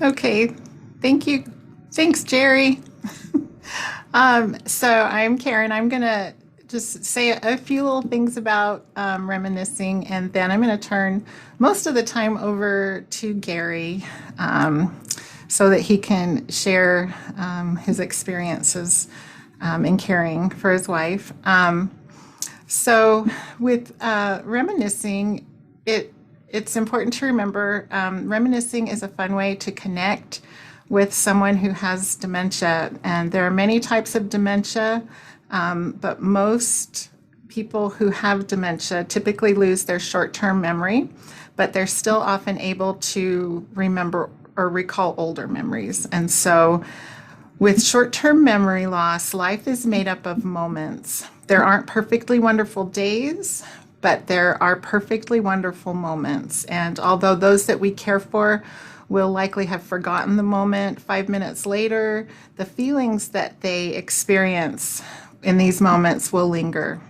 Okay, thank you. Thanks, Jerry. So I'm Karen. I'm going to just say a few little things about reminiscing, and then I'm going to turn most of the time over to Gary so that he can share his experiences in caring for his wife. So with reminiscing, it's important to remember reminiscing is a fun way to connect with someone who has dementia. And there are many types of dementia, but most people who have dementia typically lose their short-term memory, but they're still often able to remember or recall older memories. And so with short term memory loss, life is made up of moments. There aren't perfectly wonderful days, but there are perfectly wonderful moments. And although those that we care for will likely have forgotten the moment 5 minutes later, the feelings that they experience in these moments will linger.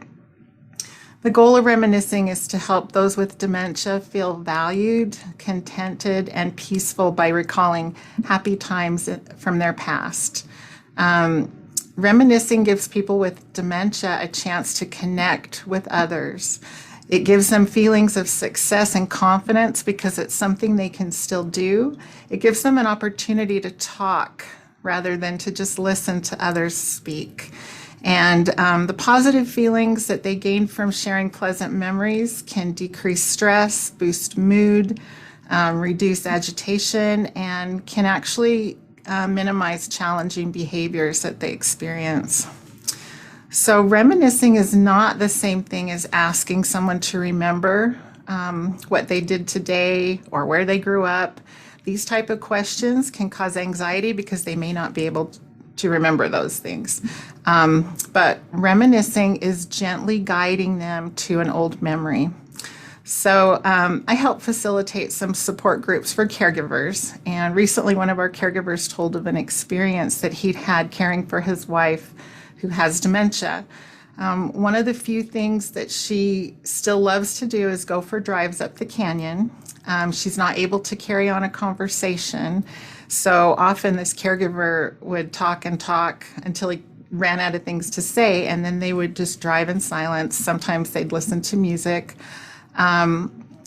The goal of reminiscing is to help those with dementia feel valued, contented, and peaceful by recalling happy times from their past. Reminiscing gives people with dementia a chance to connect with others. It gives them feelings of success and confidence because it's something they can still do. It gives them an opportunity to talk rather than to just listen to others speak. And the positive feelings that they gain from sharing pleasant memories can decrease stress, boost mood, reduce agitation, and can actually minimize challenging behaviors that they experience. So reminiscing is not the same thing as asking someone to remember what they did today or where they grew up. These type of questions can cause anxiety because they may not be able to remember those things. But reminiscing is gently guiding them to an old memory. So I help facilitate some support groups for caregivers. And recently, one of our caregivers told of an experience that he'd had caring for his wife who has dementia. One of the few things that she still loves to do is go for drives up the canyon. She's not able to carry on a conversation. So often this caregiver would talk and talk until he ran out of things to say, and then they would just drive in silence. Sometimes they'd listen to music.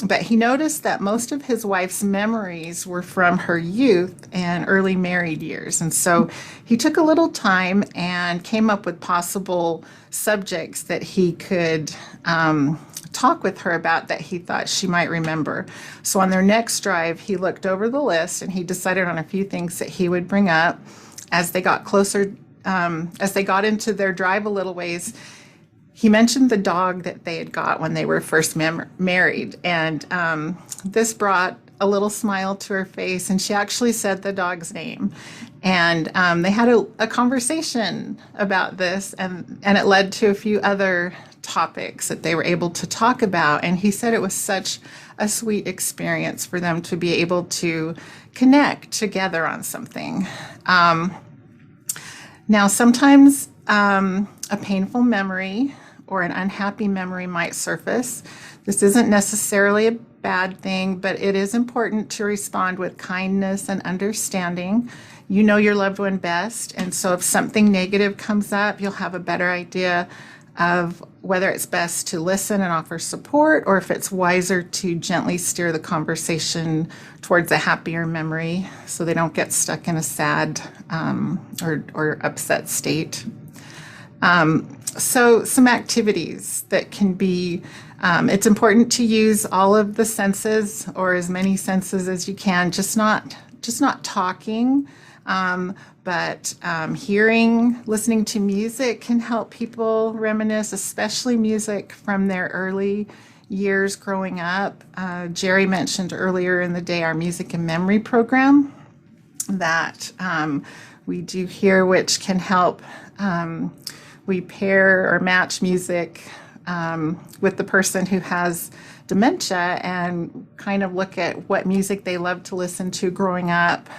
But he noticed that most of his wife's memories were from her youth and early married years. And so he took a little time and came up with possible subjects that he could talk with her about that he thought she might remember. So on their next drive, he looked over the list and he decided on a few things that he would bring up as they got closer, as they got into their drive a little ways. He mentioned the dog that they had got when they were first married, and this brought a little smile to her face, and she actually said the dog's name. And they had a conversation about this, and it led to a few other topics that they were able to talk about. And he said it was such a sweet experience for them to be able to connect together on something. Now, sometimes a painful memory or an unhappy memory might surface. This isn't necessarily a bad thing, but it is important to respond with kindness and understanding. You know your loved one best, and so if something negative comes up, you'll have a better idea of whether it's best to listen and offer support, or if it's wiser to gently steer the conversation towards a happier memory so they don't get stuck in a sad or upset state. So some activities that can be, it's important to use all of the senses or as many senses as you can, just not talking, but hearing, listening to music can help people reminisce, especially music from their early years growing up. Jerry mentioned earlier in the day our music and memory program that we do here, which can help. We pair or match music with the person who has dementia and kind of look at what music they love to listen to growing up.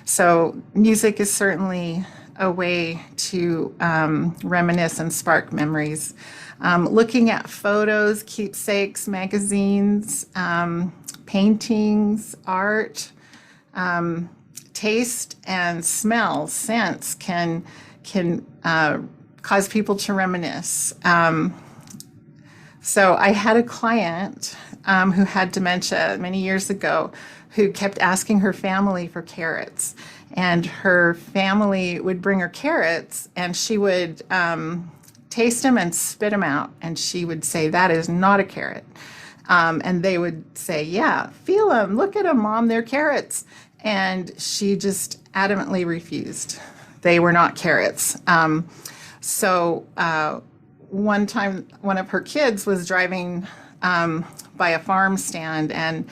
So music is certainly a way to reminisce and spark memories. Looking at photos, keepsakes, magazines, paintings, art, taste and smell, scents can cause people to reminisce. So I had a client who had dementia many years ago who kept asking her family for carrots. And her family would bring her carrots and she would taste them and spit them out. And she would say, "That is not a carrot." And they would say, "Yeah, feel them. Look at them, Mom. They're carrots." And she just adamantly refused. They were not carrots. So one time, one of her kids was driving by a farm stand and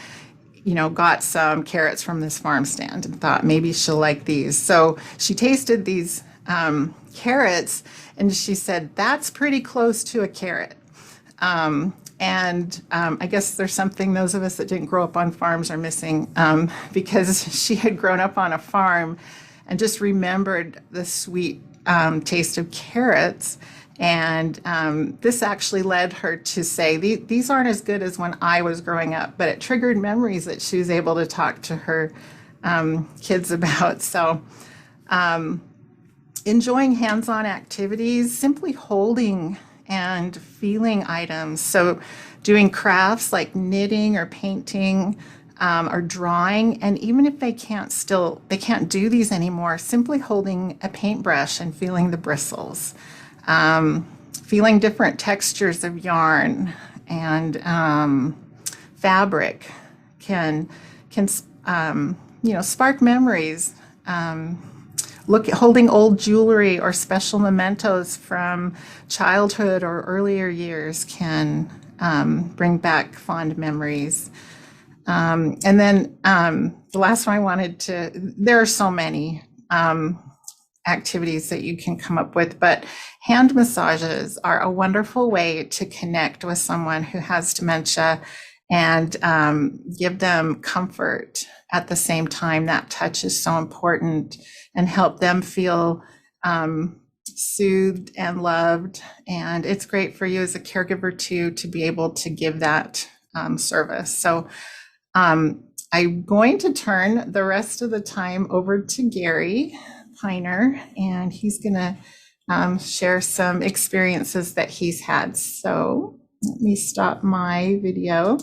got some carrots from this farm stand and thought maybe she'll like these. So she tasted these carrots and she said, "That's pretty close to a carrot." I guess there's something those of us that didn't grow up on farms are missing, because she had grown up on a farm and just remembered the sweet taste of carrots. And this actually led her to say, "These aren't as good as when I was growing up," but it triggered memories that she was able to talk to her kids about. So enjoying hands-on activities, simply holding and feeling items. So doing crafts like knitting or painting or drawing. And even if they can't do these anymore, simply holding a paintbrush and feeling the bristles. Feeling different textures of yarn and fabric can spark memories. Holding old jewelry or special mementos from childhood or earlier years can bring back fond memories. And then the last one there are so many activities that you can come up with, but hand massages are a wonderful way to connect with someone who has dementia and give them comfort at the same time. That touch is so important, and help them feel soothed and loved. And it's great for you as a caregiver too, to be able to give that service. So I'm going to turn the rest of the time over to Gary Piner, and he's going to share some experiences that he's had. So let me stop my video.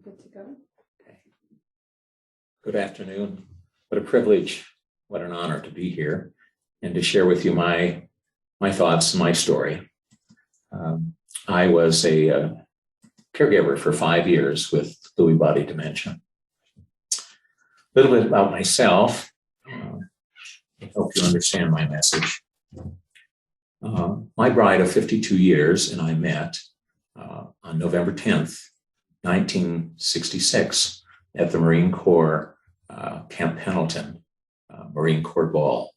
Good to go. Okay. Good afternoon. What a privilege, what an honor to be here and to share with you my thoughts, my story. I was a caregiver for 5 years with Lewy body dementia. A little bit about myself, to help you understand my message. My bride of 52 years and I met on November 10th, 1966 at the Marine Corps Camp Pendleton Marine Corps Ball.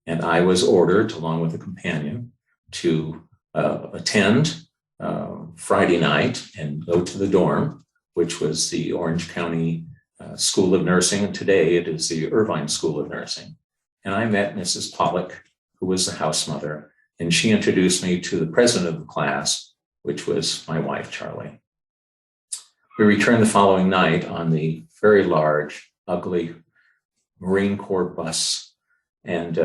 And I was ordered, along with a companion, to attend Friday night and go to the dorm, which was the Orange County School of Nursing, and today it is the Irvine School of Nursing. And I met Mrs. Pollock, who was the house mother, and she introduced me to the president of the class, which was my wife, Charlie. We returned the following night on the very large, ugly Marine Corps bus, and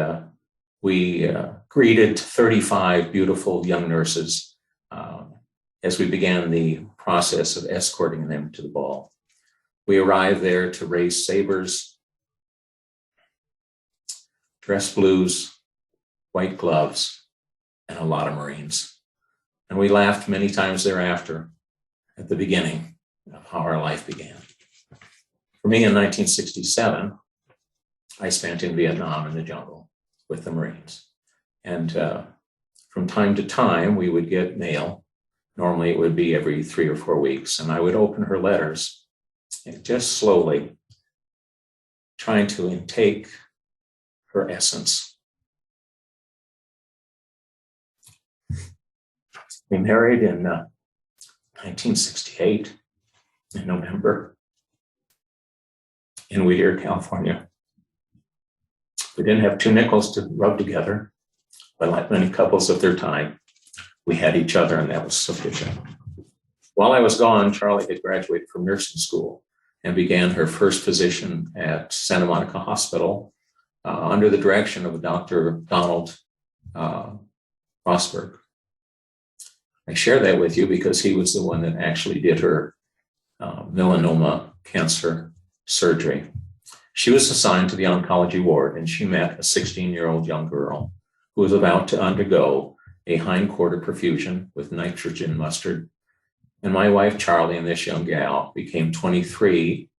we greeted 35 beautiful young nurses as we began the process of escorting them to the ball. We arrived there to raise sabers, dress blues, white gloves, and a lot of Marines. And we laughed many times thereafter at the beginning of how our life began. For me, in 1967, I spent in Vietnam in the jungle with the Marines. And from time to time, we would get mail. Normally, it would be every 3 or 4 weeks. And I would open her letters and just slowly trying to intake her essence. We married in 1968 in November in Whittier, California. We didn't have 2 nickels to rub together, but like many couples of their time, we had each other, and that was sufficient. While I was gone, Charlie had graduated from nursing school and began her first position at Santa Monica Hospital under the direction of Dr. Donald Rosberg. I share that with you because he was the one that actually did her melanoma cancer surgery. She was assigned to the oncology ward, and she met a 16-year-old young girl who was about to undergo a hindquarter perfusion with nitrogen mustard. And my wife, Charlie, and this young gal became 23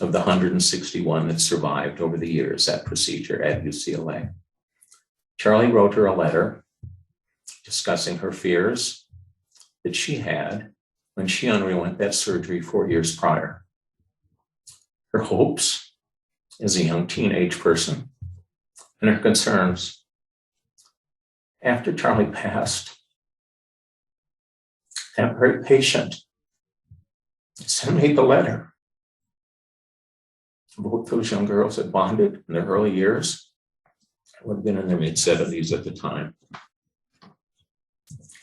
of the 161 that survived over the years that procedure at UCLA. Charlie wrote her a letter discussing her fears that she had when she underwent that surgery 4 years prior. Her hopes as a young teenage person, and her concerns. After Charlie passed, that very patient sent me the letter. Both those young girls had bonded in their early years. I would have been in their mid-70s at the time.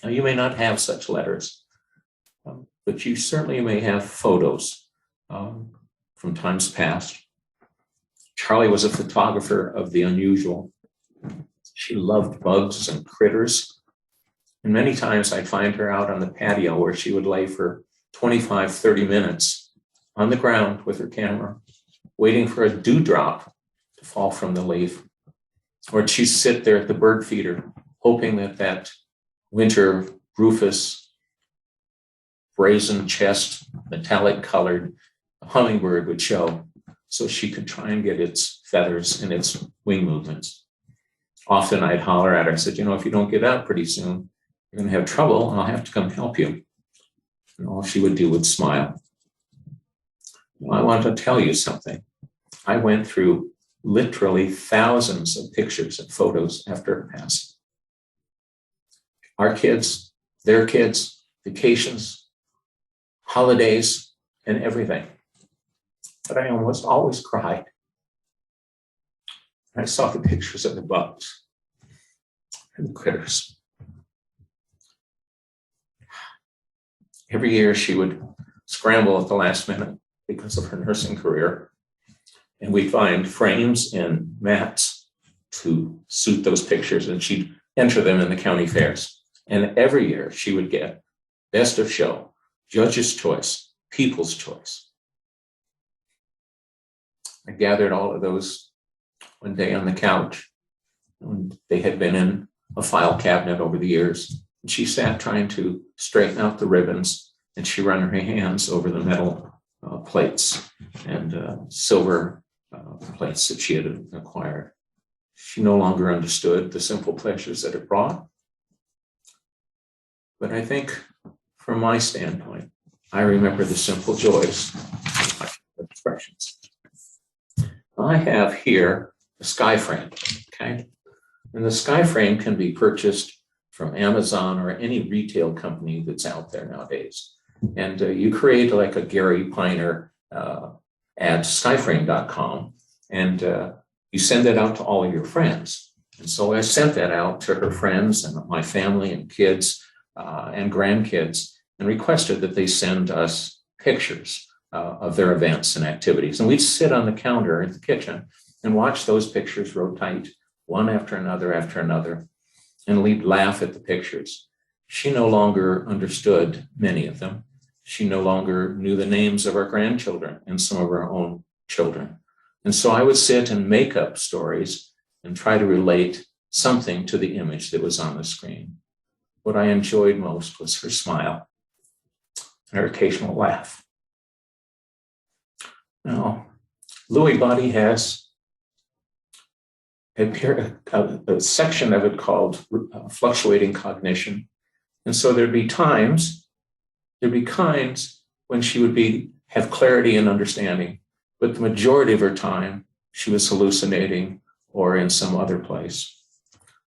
Now, you may not have such letters, but you certainly may have photos from times past. Charlie was a photographer of the unusual. She loved bugs and critters. And many times I'd find her out on the patio where she would lay for 25, 30 minutes on the ground with her camera, waiting for a dewdrop to fall from the leaf. Or she'd sit there at the bird feeder, hoping that winter rufous, brazen chest, metallic colored hummingbird would show, so she could try and get its feathers and its wing movements. Often I'd holler at her, I said, if you don't get out pretty soon, you're going to have trouble, and I'll have to come help you. And all she would do would smile. Well, I want to tell you something. I went through literally thousands of pictures and photos after her passing. Our kids, their kids, vacations, holidays, and everything. But I almost always cried. I saw the pictures of the bugs and the critters. Every year she would scramble at the last minute because of her nursing career, and we'd find frames and mats to suit those pictures, and she'd enter them in the county fairs. And every year she would get best of show, judge's choice, people's choice. I gathered all of those one day on the couch. And they had been in a file cabinet over the years. And she sat trying to straighten out the ribbons, and she ran her hands over the metal plates and silver plates that she had acquired. She no longer understood the simple pleasures that it brought. But I think from my standpoint, I remember the simple joys of expressions. I have here a sky frame, okay? And the sky frame can be purchased from Amazon or any retail company that's out there nowadays. And you create like a Gary Piner at skyframe.com, and you send that out to all of your friends. And so I sent that out to her friends and my family and kids and grandkids, and requested that they send us pictures of their events and activities. And we'd sit on the counter in the kitchen and watch those pictures rotate one after another, and we'd laugh at the pictures. She no longer understood many of them. She no longer knew the names of our grandchildren and some of our own children. And so I would sit and make up stories and try to relate something to the image that was on the screen. What I enjoyed most was her smile and her occasional laugh. Now, Lewy body has a section of it called fluctuating cognition. And so there'd be kinds when she would have clarity and understanding, but the majority of her time, she was hallucinating or in some other place.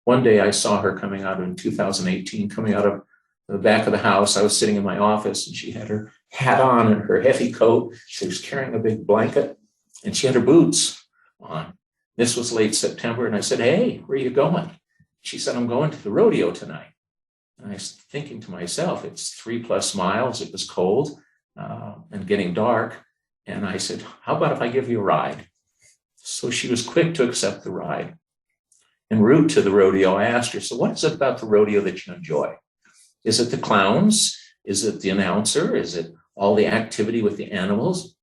One day I saw her coming out in 2018, coming out of the back of the house. I was sitting in my office, and she had her hat on and her heavy coat. She was carrying a big blanket, and she had her boots on. This was late September, and I said, "Hey, where are you going?" She said, "I'm going to the rodeo tonight." And I was thinking to myself, it's 3+ miles. It was cold and getting dark. And I said, how about if I give you a ride? So she was quick to accept the ride. En route to the rodeo, I asked her, so what is it about the rodeo that you enjoy? Is it the clowns? Is it the announcer? Is it all the activity with the animals?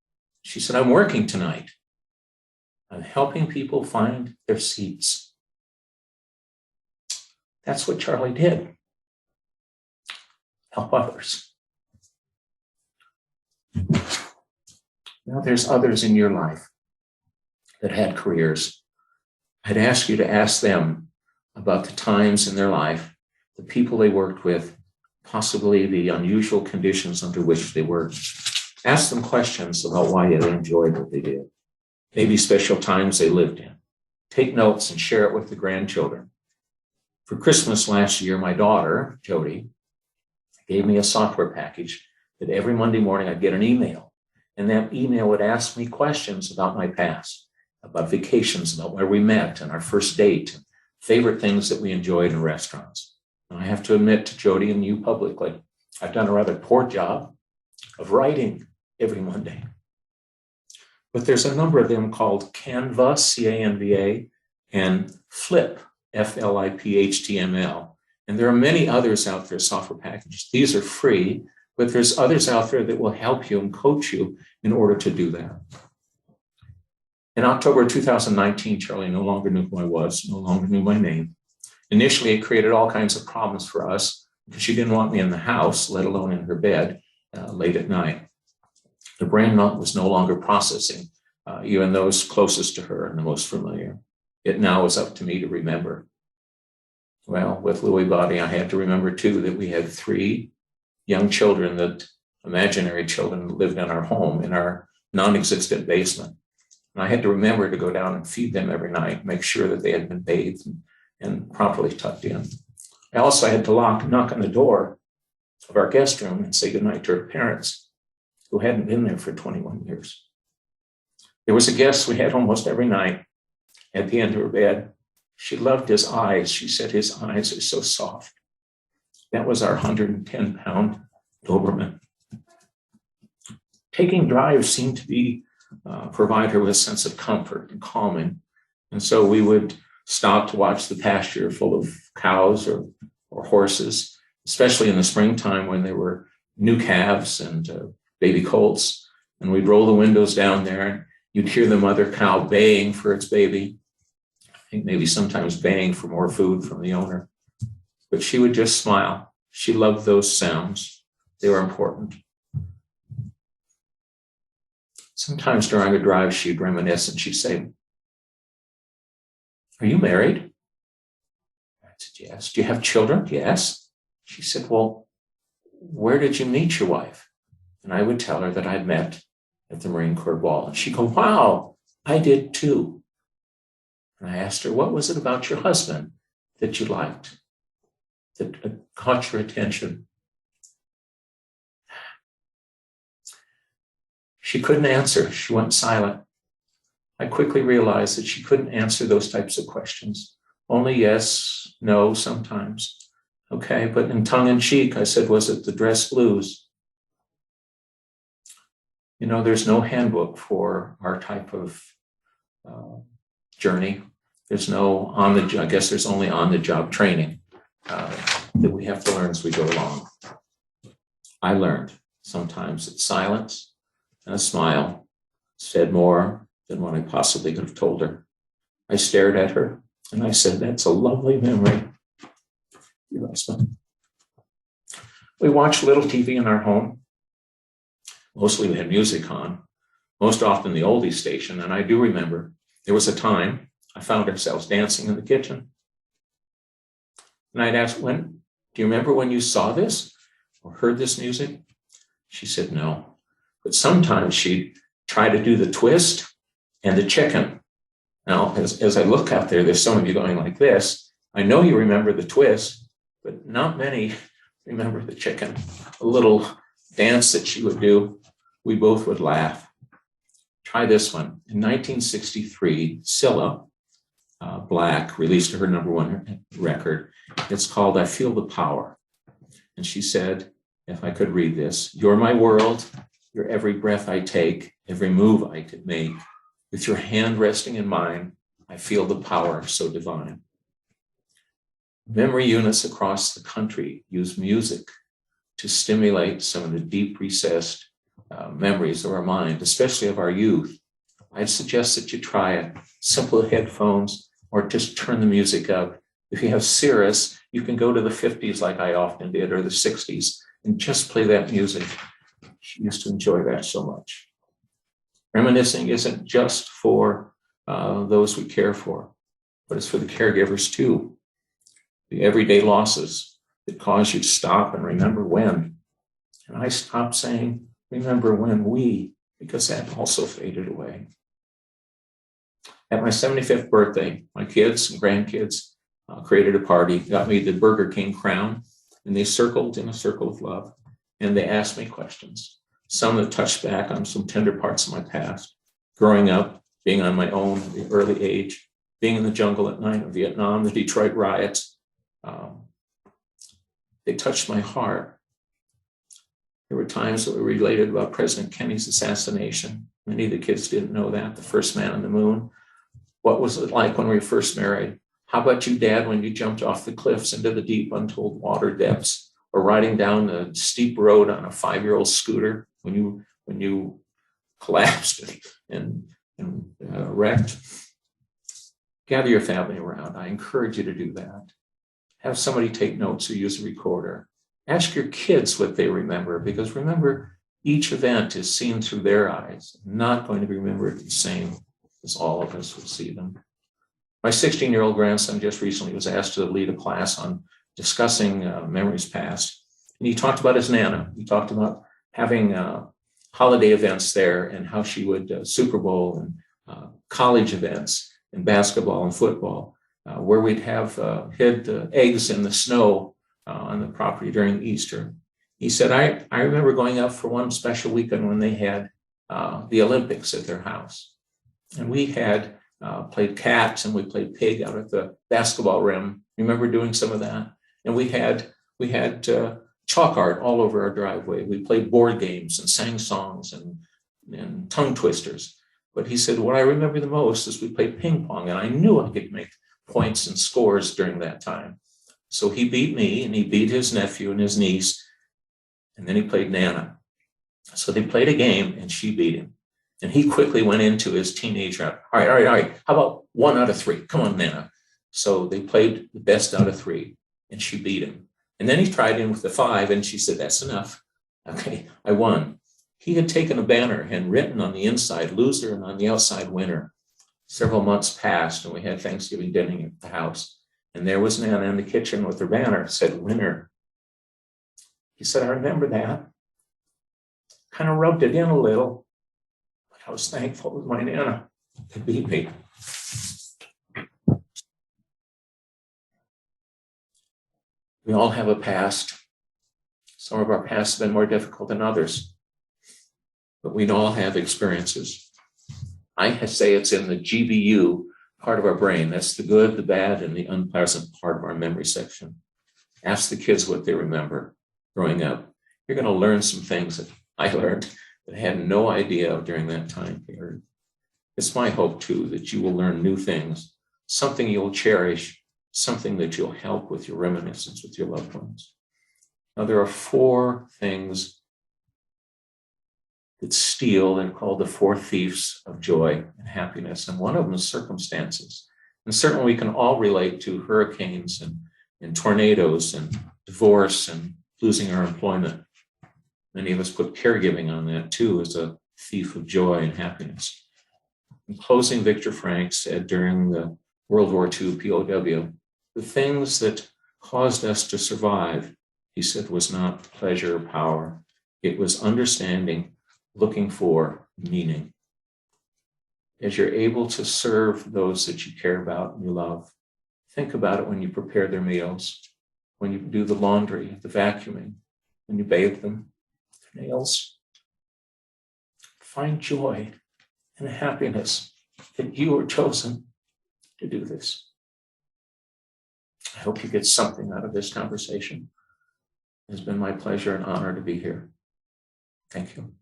She said, I'm working tonight. I'm helping people find their seats. That's what Charlie did. Help others. Now there's others in your life that had careers. I'd ask you to ask them about the times in their life, the people they worked with, possibly the unusual conditions under which they worked. Ask them questions about why they enjoyed what they did, maybe special times they lived in. Take notes and share it with the grandchildren. For Christmas last year, my daughter, Jody, gave me a software package that every Monday morning I'd get an email. And that email would ask me questions about my past, about vacations, about where we met and our first date, favorite things that we enjoyed in restaurants. And I have to admit to Jody and you publicly, I've done a rather poor job of writing every Monday. But there's a number of them called Canva, C-A-N-V-A, and Flip, F-L-I-P-H-T-M-L. And there are many others out there, software packages. These are free, but there's others out there that will help you and coach you in order to do that. In October 2019, Charlie no longer knew who I was, no longer knew my name. Initially, it created all kinds of problems for us because she didn't want me in the house, let alone in her bed, late at night. The brain was no longer processing, even those closest to her and the most familiar. It now was up to me to remember. Well, with Lewy body, I had to remember too that we had 3 young children, that imaginary children, that lived in our home, in our non-existent basement. And I had to remember to go down and feed them every night, make sure that they had been bathed and properly tucked in. I also had to knock on the door of our guest room and say goodnight to her parents, who hadn't been there for 21 years. There was a guest we had almost every night at the end of her bed. She loved his eyes. She said his eyes are so soft. That was our 110-pound Doberman. Taking drives seemed to provide her with a sense of comfort and calming. And so we would stop to watch the pasture full of cows or horses, especially in the springtime when there were new calves and baby colts. And we'd roll the windows down there, and you'd hear the mother cow baying for its baby. I think maybe sometimes baying for more food from the owner. But she would just smile. She loved those sounds. They were important. Sometimes during a drive, she'd reminisce and she'd say, "Are you married?" I said, "Yes." "Do you have children?" "Yes." She said, "Well, where did you meet your wife?" And I would tell her that I'd met at the Marine Corps Ball. And she'd go, "Wow, I did too." And I asked her, "What was it about your husband that you liked, that caught your attention?" She couldn't answer. She went silent. I quickly realized that she couldn't answer those types of questions. Only yes, no, sometimes. Okay, but in tongue in cheek, I said, "Was it the dress blues?" You know, there's no handbook for our type of journey. There's no I guess there's only on-the-job training that we have to learn as we go along. I learned sometimes that silence and a smile said more than what I possibly could have told her. I stared at her and I said, "That's a lovely memory, your husband." We watched little TV in our home. Mostly we had music on, most often the oldies station. And I do remember there was a time I found ourselves dancing in the kitchen. And I'd ask, "Do you remember when you saw this or heard this music?" She said, "No." But sometimes she'd try to do the twist and the chicken. Now, as I look out there, there's some of you going like this. I know you remember the twist, but not many remember the chicken. A little dance that she would do, we both would laugh. Try this one. In 1963, Cilla Black released her #1 record. It's called "I Feel the Power." And she said, if I could read this, "You're my world, you're every breath I take, every move I could make. With your hand resting in mine, I feel the power so divine." Memory units across the country use music to stimulate some of the deep recessed memories of our mind, especially of our youth. I'd suggest that you try it. Simple headphones or just turn the music up. If you have Cirrus, you can go to the 50s like I often did, or the 60s, and just play that music. She used to enjoy that so much. Reminiscing isn't just for those we care for, but it's for the caregivers too. The everyday losses that cause you to stop and remember when. And I stopped saying, remember when we, because that also faded away. At my 75th birthday, my kids and grandkids created a party, got me the Burger King crown, and they circled in a circle of love. And they asked me questions, some that touched back on some tender parts of my past, growing up, being on my own at the early age, being in the jungle at night of Vietnam, the Detroit riots. They touched my heart. There were times that were related about President Kennedy's assassination. Many of the kids didn't know that, the first man on the moon. What was it like when we were first married? How about you, Dad, when you jumped off the cliffs into the deep, untold water depths, or riding down the steep road on a 5-year-old scooter when you collapsed and wrecked? Gather your family around. I encourage you to do that. Have somebody take notes or use a recorder. Ask your kids what they remember, because remember, each event is seen through their eyes, not going to be remembered the same as all of us will see them. My 16-year-old grandson just recently was asked to lead a class on discussing memories past. And he talked about his Nana. He talked about having holiday events there and how she would Super Bowl and college events and basketball and football, where we'd have hid eggs in the snow on the property during Easter. He said, I remember going up for one special weekend when they had the Olympics at their house. And we had played cats and we played pig out at the basketball rim. Remember doing some of that? And we had chalk art all over our driveway. We played board games and sang songs and tongue twisters. But he said, what I remember the most is we played ping pong, and I knew I could make points and scores during that time. So he beat me and he beat his nephew and his niece, and then he played Nana. So they played a game and she beat him. And he quickly went into his teenage round. All right. How about 1 out of 3? Come on, Nana. So they played the best out of 3 and she beat him. And then he tried in with the 5 and she said, that's enough. Okay, I won. He had taken a banner and written on the inside, loser, and on the outside, winner. Several months passed and we had Thanksgiving dinner at the house. And there was Nana in the kitchen with her banner, said winner. He said, I remember that. Kind of rubbed it in a little. I was thankful with my Nana to beat me. We all have a past. Some of our pasts have been more difficult than others, but we all have experiences. I say it's in the GBU part of our brain. That's the good, the bad, and the unpleasant part of our memory section. Ask the kids what they remember growing up. You're going to learn some things that I learned that I had no idea of during that time period. It's my hope, too, that you will learn new things, something you'll cherish, something that you'll help with your reminiscence with your loved ones. Now, there are 4 things that steal. They're called the 4 thieves of joy and happiness, and one of them is circumstances. And certainly we can all relate to hurricanes and tornadoes and divorce and losing our employment. Many of us put caregiving on that too as a thief of joy and happiness. In closing, Viktor Frankl said during the World War II POW, the things that caused us to survive, he said, was not pleasure or power. It was understanding, looking for meaning. As you're able to serve those that you care about and you love, think about it when you prepare their meals, when you do the laundry, the vacuuming, when you bathe them, nails. Find joy and happiness that you were chosen to do this. I hope you get something out of this conversation. It has been my pleasure and honor to be here. Thank you.